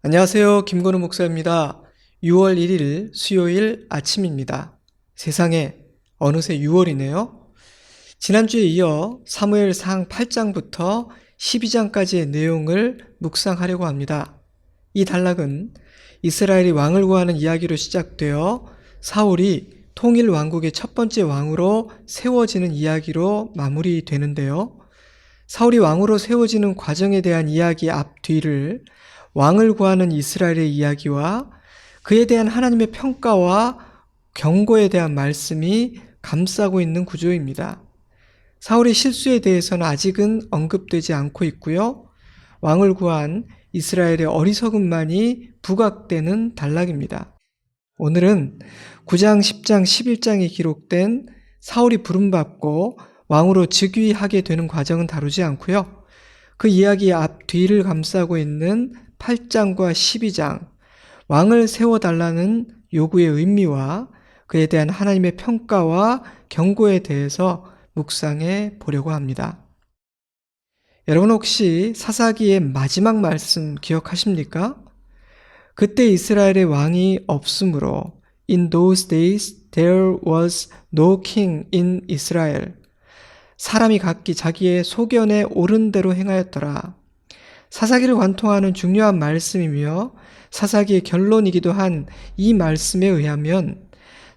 안녕하세요. 김건우 목사입니다. 6월 1일 수요일 아침입니다. 세상에 어느새 6월이네요. 지난주에 이어 사무엘상 8장부터 12장까지의 내용을 묵상하려고 합니다. 이 단락은 이스라엘이 왕을 구하는 이야기로 시작되어 사울이 통일 왕국의 첫 번째 왕으로 세워지는 이야기로 마무리되는데요. 사울이 왕으로 세워지는 과정에 대한 이야기 앞뒤를 왕을 구하는 이스라엘의 이야기와 그에 대한 하나님의 평가와 경고에 대한 말씀이 감싸고 있는 구조입니다. 사울의 실수에 대해서는 아직은 언급되지 않고 있고요. 왕을 구한 이스라엘의 어리석음만이 부각되는 단락입니다. 오늘은 9장, 10장, 11장에 기록된 사울이 부름받고 왕으로 즉위하게 되는 과정은 다루지 않고요. 그 이야기의 앞뒤를 감싸고 있는 8장과 12장, 왕을 세워달라는 요구의 의미와 그에 대한 하나님의 평가와 경고에 대해서 묵상해 보려고 합니다. 여러분 혹시 사사기의 마지막 말씀 기억하십니까? 그때 이스라엘의 왕이 없으므로 In those days there was no king in Israel. 사람이 각기 자기의 소견에 옳은 대로 행하였더라. 사사기를 관통하는 중요한 말씀이며 사사기의 결론이기도 한 이 말씀에 의하면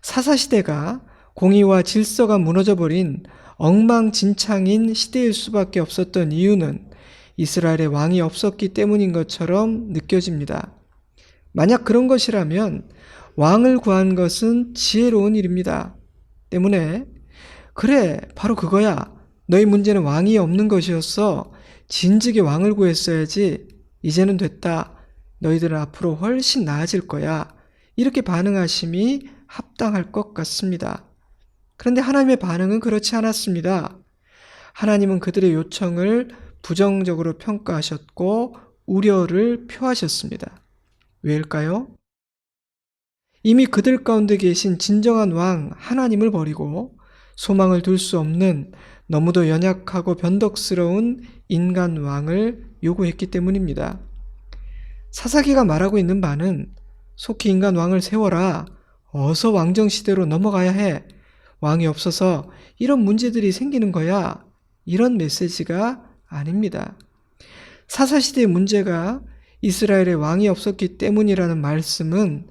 사사시대가 공의와 질서가 무너져버린 엉망진창인 시대일 수밖에 없었던 이유는 이스라엘의 왕이 없었기 때문인 것처럼 느껴집니다. 만약 그런 것이라면 왕을 구한 것은 지혜로운 일입니다. 때문에 그래, 바로 그거야. 너희 문제는 왕이 없는 것이었어. 진즉에 왕을 구했어야지. 이제는 됐다. 너희들은 앞으로 훨씬 나아질 거야. 이렇게 반응하심이 합당할 것 같습니다. 그런데 하나님의 반응은 그렇지 않았습니다. 하나님은 그들의 요청을 부정적으로 평가하셨고 우려를 표하셨습니다. 왜일까요? 이미 그들 가운데 계신 진정한 왕 하나님을 버리고 소망을 둘 수 없는 너무도 연약하고 변덕스러운 인간 왕을 요구했기 때문입니다. 사사기가 말하고 있는 바는 속히 인간 왕을 세워라. 어서 왕정시대로 넘어가야 해. 왕이 없어서 이런 문제들이 생기는 거야. 이런 메시지가 아닙니다. 사사시대의 문제가 이스라엘의 왕이 없었기 때문이라는 말씀은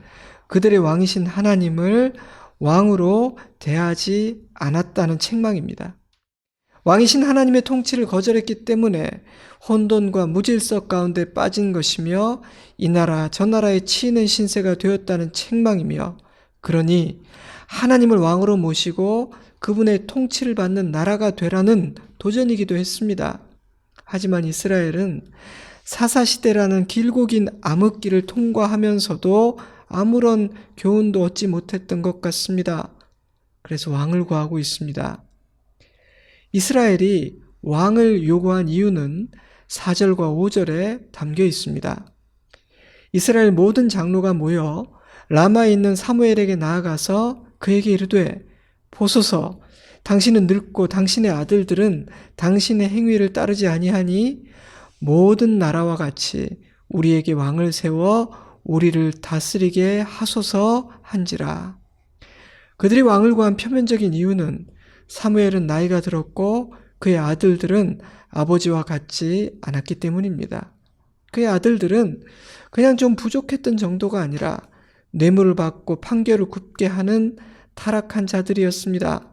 그들의 왕이신 하나님을 왕으로 대하지 않았다는 책망입니다. 왕이신 하나님의 통치를 거절했기 때문에 혼돈과 무질서 가운데 빠진 것이며 이 나라 저 나라에 치이는 신세가 되었다는 책망이며 그러니 하나님을 왕으로 모시고 그분의 통치를 받는 나라가 되라는 도전이기도 했습니다. 하지만 이스라엘은 사사시대라는 길고 긴 암흑기를 통과하면서도 아무런 교훈도 얻지 못했던 것 같습니다. 그래서 왕을 구하고 있습니다. 이스라엘이 왕을 요구한 이유는 4절과 5절에 담겨 있습니다. 이스라엘 모든 장로가 모여 라마에 있는 사무엘에게 나아가서 그에게 이르되 보소서 당신은 늙고 당신의 아들들은 당신의 행위를 따르지 아니하니 모든 나라와 같이 우리에게 왕을 세워 우리를 다스리게 하소서 한지라. 그들이 왕을 구한 표면적인 이유는 사무엘은 나이가 들었고 그의 아들들은 아버지와 같지 않았기 때문입니다. 그의 아들들은 그냥 좀 부족했던 정도가 아니라 뇌물을 받고 판결을 굽게 하는 타락한 자들이었습니다.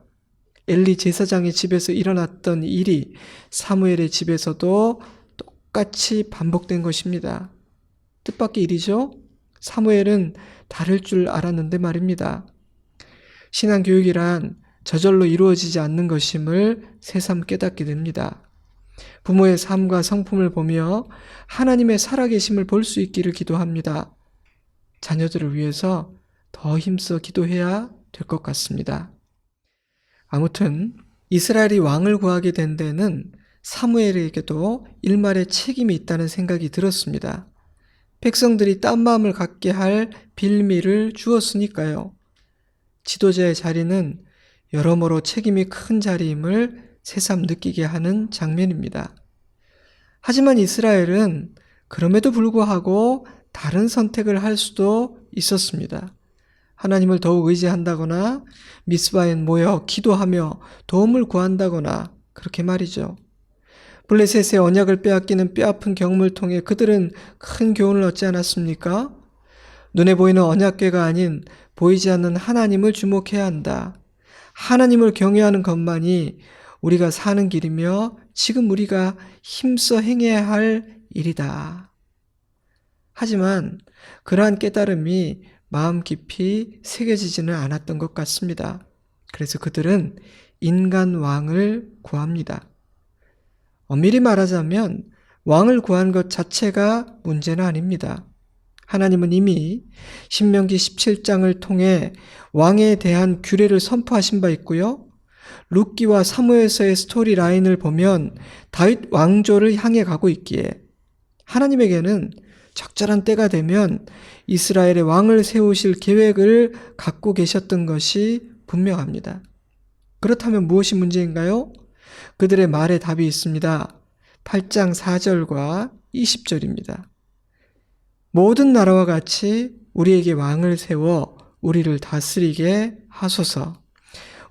엘리 제사장의 집에서 일어났던 일이 사무엘의 집에서도 똑같이 반복된 것입니다. 뜻밖의 일이죠? 사무엘은 다를 줄 알았는데 말입니다. 신앙교육이란 저절로 이루어지지 않는 것임을 새삼 깨닫게 됩니다. 부모의 삶과 성품을 보며 하나님의 살아계심을 볼 수 있기를 기도합니다. 자녀들을 위해서 더 힘써 기도해야 될 것 같습니다. 아무튼 이스라엘이 왕을 구하게 된 데는 사무엘에게도 일말의 책임이 있다는 생각이 들었습니다. 백성들이 딴 마음을 갖게 할 빌미를 주었으니까요. 지도자의 자리는 여러모로 책임이 큰 자리임을 새삼 느끼게 하는 장면입니다. 하지만 이스라엘은 그럼에도 불구하고 다른 선택을 할 수도 있었습니다. 하나님을 더욱 의지한다거나 미스바에 모여 기도하며 도움을 구한다거나 그렇게 말이죠. 블레셋의 언약을 빼앗기는 뼈아픈 경험을 통해 그들은 큰 교훈을 얻지 않았습니까? 눈에 보이는 언약궤가 아닌 보이지 않는 하나님을 주목해야 한다. 하나님을 경외하는 것만이 우리가 사는 길이며 지금 우리가 힘써 행해야 할 일이다. 하지만 그러한 깨달음이 마음 깊이 새겨지지는 않았던 것 같습니다. 그래서 그들은 인간 왕을 구합니다. 엄밀히 말하자면 왕을 구한 것 자체가 문제는 아닙니다. 하나님은 이미 신명기 17장을 통해 왕에 대한 규례를 선포하신 바 있고요. 룻기와 사무엘서의 스토리 라인을 보면 다윗 왕조를 향해 가고 있기에 하나님에게는 적절한 때가 되면 이스라엘의 왕을 세우실 계획을 갖고 계셨던 것이 분명합니다. 그렇다면 무엇이 문제인가요? 그들의 말에 답이 있습니다. 8장 4절과 20절입니다. 모든 나라와 같이 우리에게 왕을 세워 우리를 다스리게 하소서.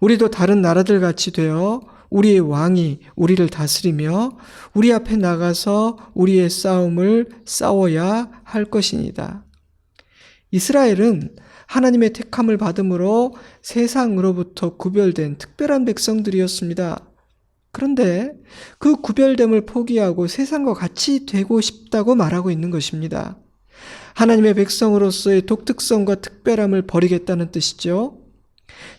우리도 다른 나라들 같이 되어 우리의 왕이 우리를 다스리며 우리 앞에 나가서 우리의 싸움을 싸워야 할 것이니다. 이스라엘은 하나님의 택함을 받음으로 세상으로부터 구별된 특별한 백성들이었습니다. 그런데 그 구별됨을 포기하고 세상과 같이 되고 싶다고 말하고 있는 것입니다. 하나님의 백성으로서의 독특성과 특별함을 버리겠다는 뜻이죠.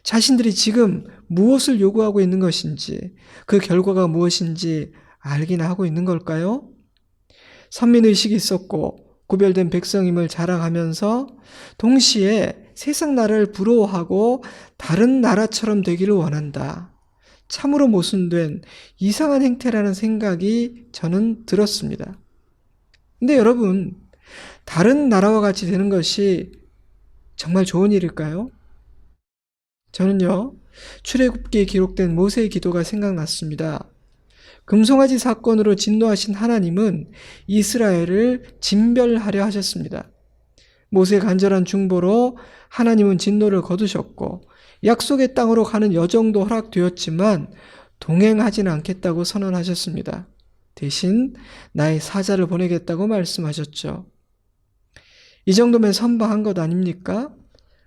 자신들이 지금 무엇을 요구하고 있는 것인지, 그 결과가 무엇인지 알기나 하고 있는 걸까요? 선민의식이 있었고 구별된 백성임을 자랑하면서 동시에 세상 나라를 부러워하고 다른 나라처럼 되기를 원한다. 참으로 모순된 이상한 행태라는 생각이 저는 들었습니다. 근데 여러분, 다른 나라와 같이 되는 것이 정말 좋은 일일까요? 저는요, 출애굽기에 기록된 모세의 기도가 생각났습니다. 금송아지 사건으로 진노하신 하나님은 이스라엘을 진멸하려 하셨습니다. 모세의 간절한 중보로 하나님은 진노를 거두셨고 약속의 땅으로 가는 여정도 허락되었지만 동행하지는 않겠다고 선언하셨습니다. 대신 나의 사자를 보내겠다고 말씀하셨죠. 이 정도면 선방한 것 아닙니까?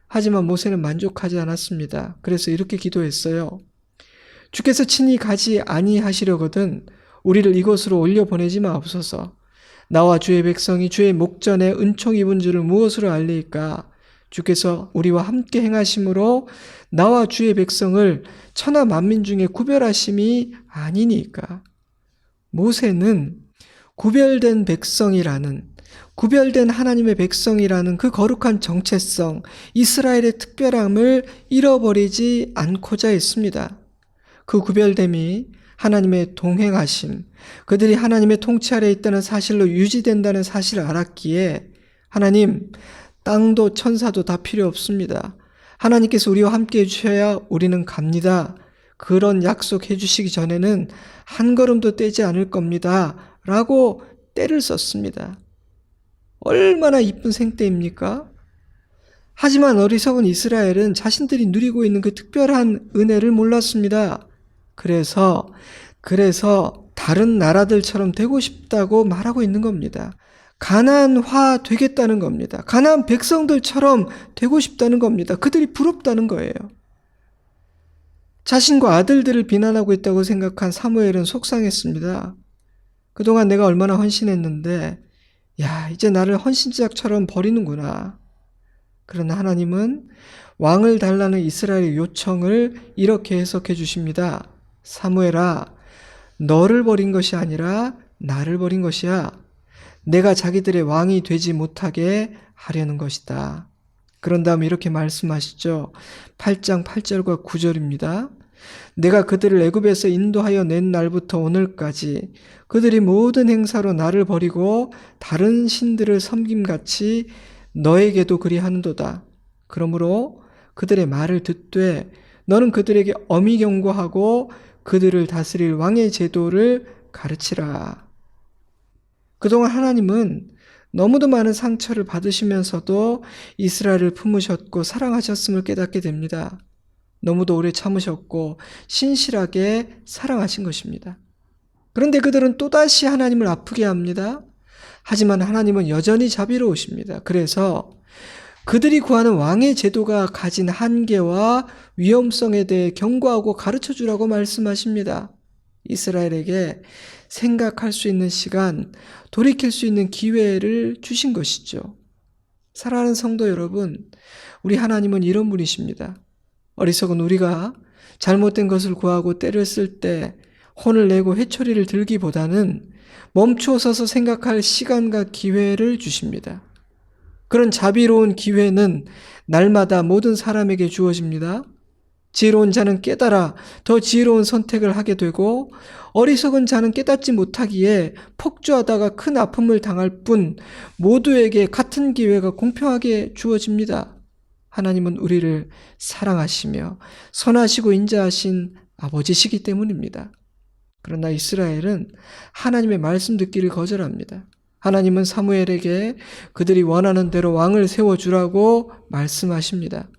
하지만 모세는 만족하지 않았습니다. 그래서 이렇게 기도했어요. 주께서 친히 가지 아니하시려거든 우리를 이곳으로 올려보내지 마옵소서. 나와 주의 백성이 주의 목전에 은총 입은 줄을 무엇으로 알리까? 주께서 우리와 함께 행하심으로 나와 주의 백성을 천하 만민 중에 구별하심이 아니니까. 모세는 구별된 백성이라는, 구별된 하나님의 백성이라는 그 거룩한 정체성, 이스라엘의 특별함을 잃어버리지 않고자 했습니다. 그 구별됨이 하나님의 동행하심, 그들이 하나님의 통치 아래에 있다는 사실로 유지된다는 사실을 알았기에 하나님, 땅도 천사도 다 필요 없습니다. 하나님께서 우리와 함께 해주셔야 우리는 갑니다. 그런 약속해 주시기 전에는 한 걸음도 떼지 않을 겁니다. 라고 때를 썼습니다. 얼마나 이쁜 생때입니까? 하지만 어리석은 이스라엘은 자신들이 누리고 있는 그 특별한 은혜를 몰랐습니다. 그래서 다른 나라들처럼 되고 싶다고 말하고 있는 겁니다. 가나안화 되겠다는 겁니다. 가나안 백성들처럼 되고 싶다는 겁니다. 그들이 부럽다는 거예요. 자신과 아들들을 비난하고 있다고 생각한 사무엘은 속상했습니다. 그동안 내가 얼마나 헌신했는데 야, 이제 나를 헌신자처럼 버리는구나. 그러나 하나님은 왕을 달라는 이스라엘의 요청을 이렇게 해석해 주십니다. 사무엘아, 너를 버린 것이 아니라 나를 버린 것이야. 내가 자기들의 왕이 되지 못하게 하려는 것이다. 그런 다음에 이렇게 말씀하시죠. 8장 8절과 9절입니다. 내가 그들을 애굽에서 인도하여 낸 날부터 오늘까지 그들이 모든 행사로 나를 버리고 다른 신들을 섬김같이 너에게도 그리하는도다. 그러므로 그들의 말을 듣되 너는 그들에게 엄히 경고하고 그들을 다스릴 왕의 제도를 가르치라. 그동안 하나님은 너무도 많은 상처를 받으시면서도 이스라엘을 품으셨고 사랑하셨음을 깨닫게 됩니다. 너무도 오래 참으셨고 신실하게 사랑하신 것입니다. 그런데 그들은 또다시 하나님을 아프게 합니다. 하지만 하나님은 여전히 자비로우십니다. 그래서 그들이 구하는 왕의 제도가 가진 한계와 위험성에 대해 경고하고 가르쳐 주라고 말씀하십니다. 이스라엘에게 생각할 수 있는 시간, 돌이킬 수 있는 기회를 주신 것이죠. 사랑하는 성도 여러분, 우리 하나님은 이런 분이십니다. 어리석은 우리가 잘못된 것을 구하고 때를 쓸 때 혼을 내고 회초리를 들기보다는 멈추어 서서 생각할 시간과 기회를 주십니다. 그런 자비로운 기회는 날마다 모든 사람에게 주어집니다. 지혜로운 자는 깨달아 더 지혜로운 선택을 하게 되고 어리석은 자는 깨닫지 못하기에 폭주하다가 큰 아픔을 당할 뿐 모두에게 같은 기회가 공평하게 주어집니다. 하나님은 우리를 사랑하시며 선하시고 인자하신 아버지시기 때문입니다. 그러나 이스라엘은 하나님의 말씀 듣기를 거절합니다. 하나님은 사무엘에게 그들이 원하는 대로 왕을 세워주라고 말씀하십니다.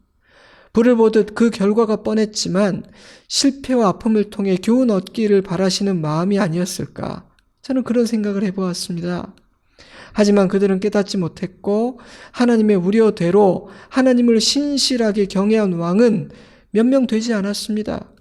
불을 보듯 그 결과가 뻔했지만 실패와 아픔을 통해 교훈 얻기를 바라시는 마음이 아니었을까? 저는 그런 생각을 해보았습니다. 하지만 그들은 깨닫지 못했고 하나님의 우려대로 하나님을 신실하게 경외한 왕은 몇 명 되지 않았습니다.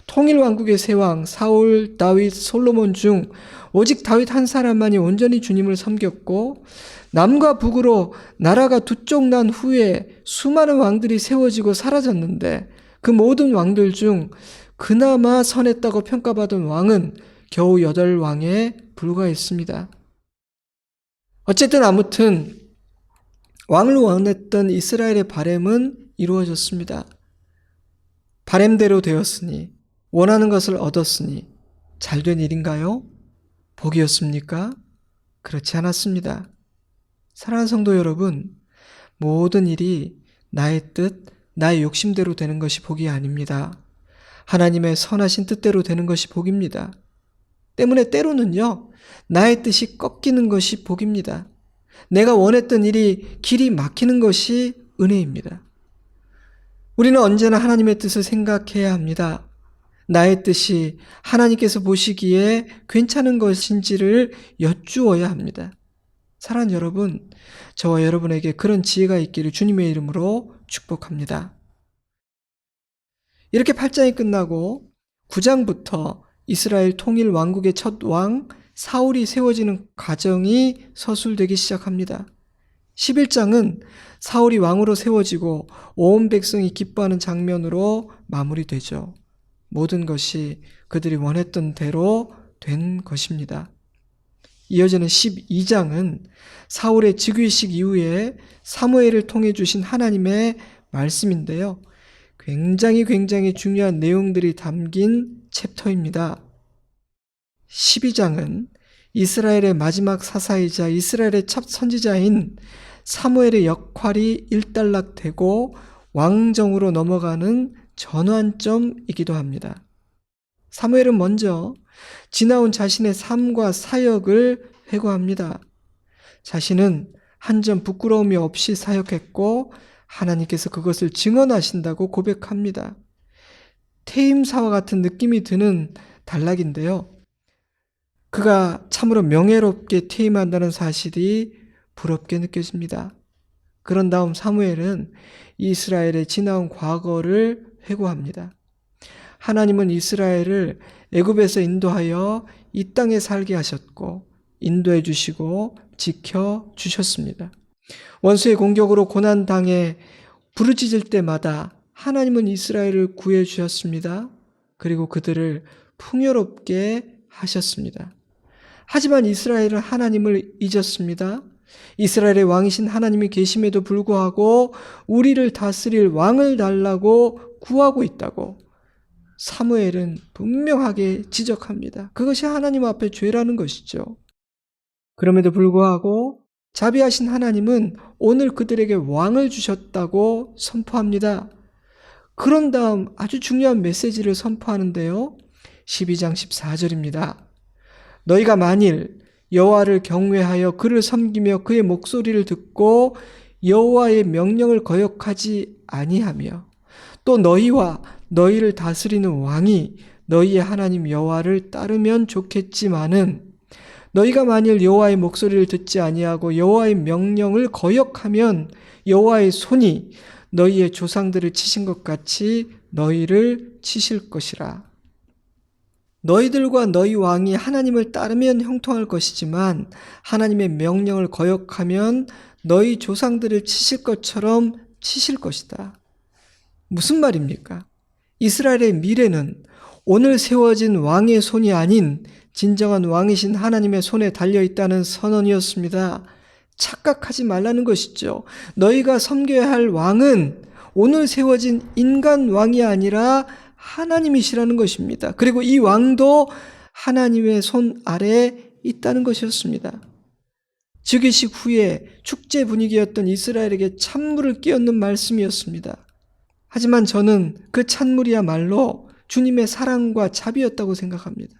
통일왕국의 세 왕 사울, 다윗, 솔로몬 중 오직 다윗 한 사람만이 온전히 주님을 섬겼고 남과 북으로 나라가 두 쪽 난 후에 수많은 왕들이 세워지고 사라졌는데 그 모든 왕들 중 그나마 선했다고 평가받은 왕은 겨우 8왕에 불과했습니다. 어쨌든 아무튼 왕을 원했던 이스라엘의 바램은 이루어졌습니다. 바램대로 되었으니 원하는 것을 얻었으니 잘된 일인가요? 복이었습니까? 그렇지 않았습니다. 사랑하는 성도 여러분, 모든 일이 나의 뜻, 나의 욕심대로 되는 것이 복이 아닙니다. 하나님의 선하신 뜻대로 되는 것이 복입니다. 때문에 때로는요, 나의 뜻이 꺾이는 것이 복입니다. 내가 원했던 일이 길이 막히는 것이 은혜입니다. 우리는 언제나 하나님의 뜻을 생각해야 합니다. 나의 뜻이 하나님께서 보시기에 괜찮은 것인지를 여쭈어야 합니다. 사랑하는 여러분, 저와 여러분에게 그런 지혜가 있기를 주님의 이름으로 축복합니다. 이렇게 8장이 끝나고 9장부터 이스라엘 통일 왕국의 첫 왕 사울이 세워지는 과정이 서술되기 시작합니다. 11장은 사울이 왕으로 세워지고 온 백성이 기뻐하는 장면으로 마무리되죠. 모든 것이 그들이 원했던 대로 된 것입니다. 이어지는 12장은 사울의 즉위식 이후에 사무엘을 통해 주신 하나님의 말씀인데요. 굉장히 중요한 내용들이 담긴 챕터입니다. 12장은 이스라엘의 마지막 사사이자 이스라엘의 첫 선지자인 사무엘의 역할이 일단락되고 왕정으로 넘어가는 전환점이기도 합니다. 사무엘은 먼저 지나온 자신의 삶과 사역을 회고합니다. 자신은 한 점 부끄러움이 없이 사역했고 하나님께서 그것을 증언하신다고 고백합니다. 퇴임사와 같은 느낌이 드는 단락인데요. 그가 참으로 명예롭게 퇴임한다는 사실이 부럽게 느껴집니다. 그런 다음 사무엘은 이스라엘의 지나온 과거를 회고합니다. 하나님은 이스라엘을 애굽에서 인도하여 이 땅에 살게 하셨고 인도해 주시고 지켜 주셨습니다. 원수의 공격으로 고난당해 부르짖을 때마다 하나님은 이스라엘을 구해 주셨습니다. 그리고 그들을 풍요롭게 하셨습니다. 하지만 이스라엘은 하나님을 잊었습니다. 이스라엘의 왕이신 하나님이 계심에도 불구하고 우리를 다스릴 왕을 달라고 구하고 있다고 사무엘은 분명하게 지적합니다. 그것이 하나님 앞에 죄라는 것이죠. 그럼에도 불구하고 자비하신 하나님은 오늘 그들에게 왕을 주셨다고 선포합니다. 그런 다음 아주 중요한 메시지를 선포하는데요. 12장 14절입니다. 너희가 만일 여호와를 경외하여 그를 섬기며 그의 목소리를 듣고 여호와의 명령을 거역하지 아니하며 또 너희와 너희를 다스리는 왕이 너희의 하나님 여호와를 따르면 좋겠지만은 너희가 만일 여호와의 목소리를 듣지 아니하고 여호와의 명령을 거역하면 여호와의 손이 너희의 조상들을 치신 것 같이 너희를 치실 것이라. 너희들과 너희 왕이 하나님을 따르면 형통할 것이지만 하나님의 명령을 거역하면 너희 조상들을 치실 것처럼 치실 것이다. 무슨 말입니까? 이스라엘의 미래는 오늘 세워진 왕의 손이 아닌 진정한 왕이신 하나님의 손에 달려있다는 선언이었습니다. 착각하지 말라는 것이죠. 너희가 섬겨야 할 왕은 오늘 세워진 인간 왕이 아니라 하나님이시라는 것입니다. 그리고 이 왕도 하나님의 손 아래에 있다는 것이었습니다. 즉위식 후에 축제 분위기였던 이스라엘에게 찬물을 끼얹는 말씀이었습니다. 하지만 저는 그 찬물이야말로 주님의 사랑과 자비였다고 생각합니다.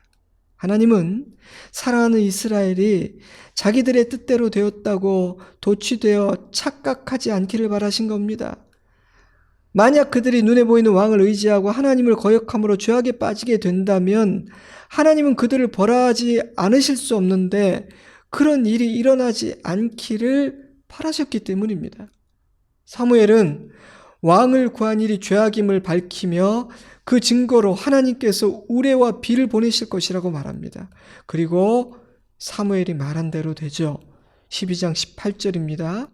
하나님은 사랑하는 이스라엘이 자기들의 뜻대로 되었다고 도취되어 착각하지 않기를 바라신 겁니다. 만약 그들이 눈에 보이는 왕을 의지하고 하나님을 거역함으로 죄악에 빠지게 된다면 하나님은 그들을 벌하지 않으실 수 없는데 그런 일이 일어나지 않기를 바라셨기 때문입니다. 사무엘은 왕을 구한 일이 죄악임을 밝히며 그 증거로 하나님께서 우레와 비를 보내실 것이라고 말합니다. 그리고 사무엘이 말한 대로 되죠. 12장 18절입니다.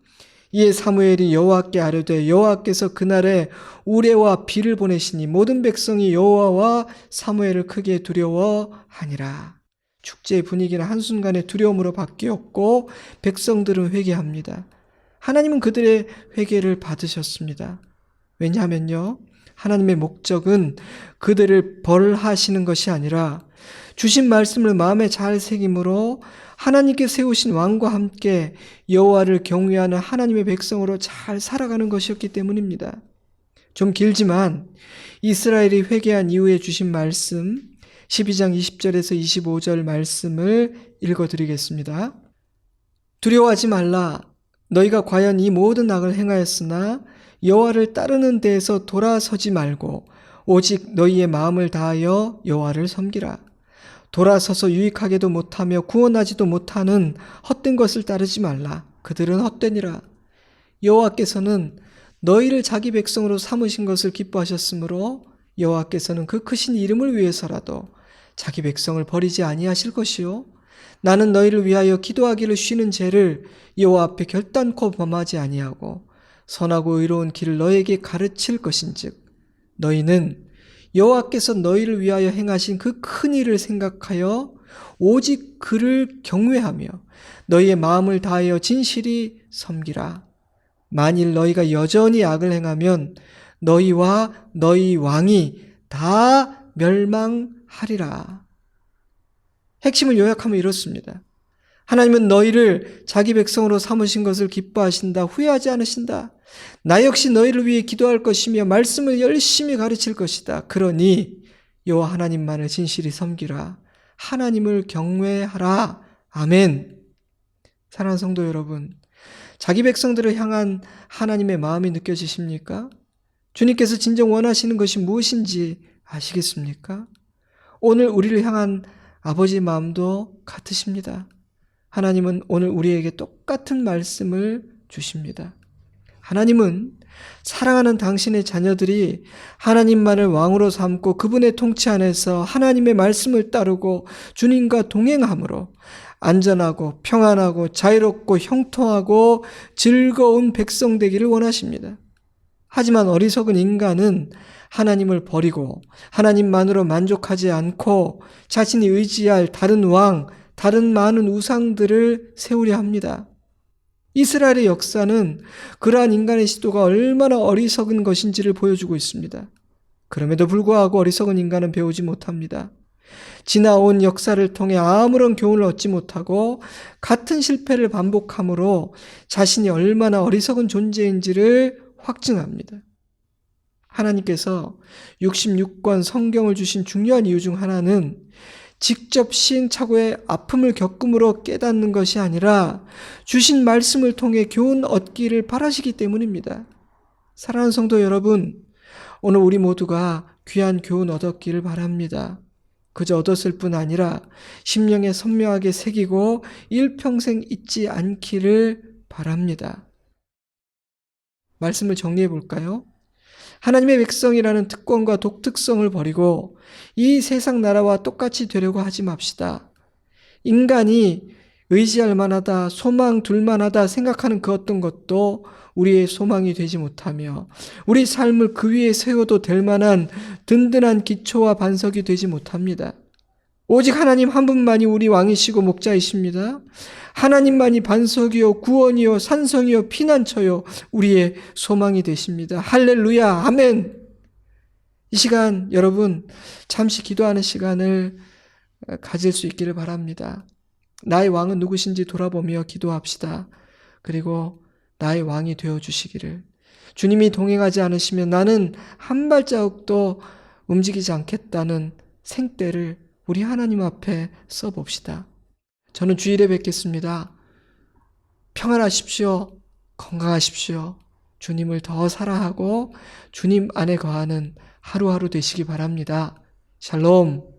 이에 사무엘이 여호와께 아뢰되 여호와께서 그날에 우레와 비를 보내시니 모든 백성이 여호와와 사무엘을 크게 두려워하니라. 축제의 분위기는 한순간에 두려움으로 바뀌었고 백성들은 회개합니다. 하나님은 그들의 회개를 받으셨습니다. 왜냐하면요, 하나님의 목적은 그들을 벌하시는 것이 아니라 주신 말씀을 마음에 잘 새김으로 하나님께 세우신 왕과 함께 여호와를 경외하는 하나님의 백성으로 잘 살아가는 것이었기 때문입니다. 좀 길지만 이스라엘이 회개한 이후에 주신 말씀 12장 20절에서 25절 말씀을 읽어드리겠습니다. 두려워하지 말라. 너희가 과연 이 모든 악을 행하였으나 여호와를 따르는 데에서 돌아서지 말고 오직 너희의 마음을 다하여 여호와를 섬기라. 돌아서서 유익하게도 못하며 구원하지도 못하는 헛된 것을 따르지 말라. 그들은 헛되니라. 여호와께서는 너희를 자기 백성으로 삼으신 것을 기뻐하셨으므로 여호와께서는 그 크신 이름을 위해서라도 자기 백성을 버리지 아니하실 것이요 나는 너희를 위하여 기도하기를 쉬는 죄를 여호와 앞에 결단코 범하지 아니하고 선하고 의로운 길을 너희에게 가르칠 것인즉 너희는 여호와께서 너희를 위하여 행하신 그 큰 일을 생각하여 오직 그를 경외하며 너희의 마음을 다하여 진실이 섬기라. 만일 너희가 여전히 악을 행하면 너희와 너희 왕이 다 멸망하리라. 핵심을 요약하면 이렇습니다. 하나님은 너희를 자기 백성으로 삼으신 것을 기뻐하신다. 후회하지 않으신다. 나 역시 너희를 위해 기도할 것이며 말씀을 열심히 가르칠 것이다. 그러니 여호와 하나님만을 진실히 섬기라. 하나님을 경외하라. 아멘. 사랑하는 성도 여러분, 자기 백성들을 향한 하나님의 마음이 느껴지십니까? 주님께서 진정 원하시는 것이 무엇인지 아시겠습니까? 오늘 우리를 향한 아버지의 마음도 같으십니다. 하나님은 오늘 우리에게 똑같은 말씀을 주십니다. 하나님은 사랑하는 당신의 자녀들이 하나님만을 왕으로 삼고 그분의 통치 안에서 하나님의 말씀을 따르고 주님과 동행함으로 안전하고 평안하고 자유롭고 형통하고 즐거운 백성 되기를 원하십니다. 하지만 어리석은 인간은 하나님을 버리고 하나님만으로 만족하지 않고 자신이 의지할 다른 왕, 다른 많은 우상들을 세우려 합니다. 이스라엘의 역사는 그러한 인간의 시도가 얼마나 어리석은 것인지를 보여주고 있습니다. 그럼에도 불구하고 어리석은 인간은 배우지 못합니다. 지나온 역사를 통해 아무런 교훈을 얻지 못하고 같은 실패를 반복함으로 자신이 얼마나 어리석은 존재인지를 확증합니다. 하나님께서 66권 성경을 주신 중요한 이유 중 하나는 직접 시행착오의 아픔을 겪음으로 깨닫는 것이 아니라 주신 말씀을 통해 교훈 얻기를 바라시기 때문입니다. 사랑하는 성도 여러분, 오늘 우리 모두가 귀한 교훈 얻었기를 바랍니다. 그저 얻었을 뿐 아니라 심령에 선명하게 새기고 일평생 잊지 않기를 바랍니다. 말씀을 정리해 볼까요? 하나님의 백성이라는 특권과 독특성을 버리고 이 세상 나라와 똑같이 되려고 하지 맙시다. 인간이 의지할 만하다, 소망 둘 만하다 생각하는 그 어떤 것도 우리의 소망이 되지 못하며 우리 삶을 그 위에 세워도 될 만한 든든한 기초와 반석이 되지 못합니다. 오직 하나님 한 분만이 우리 왕이시고 목자이십니다. 하나님만이 반석이요 구원이요 산성이요 피난처요 우리의 소망이 되십니다. 할렐루야, 아멘. 이 시간 여러분 잠시 기도하는 시간을 가질 수 있기를 바랍니다. 나의 왕은 누구신지 돌아보며 기도합시다. 그리고 나의 왕이 되어주시기를. 주님이 동행하지 않으시면 나는 한 발자국도 움직이지 않겠다는 생떼를 우리 하나님 앞에 써봅시다. 저는 주일에 뵙겠습니다. 평안하십시오. 건강하십시오. 주님을 더 사랑하고 주님 안에 거하는 하루하루 되시기 바랍니다. 샬롬.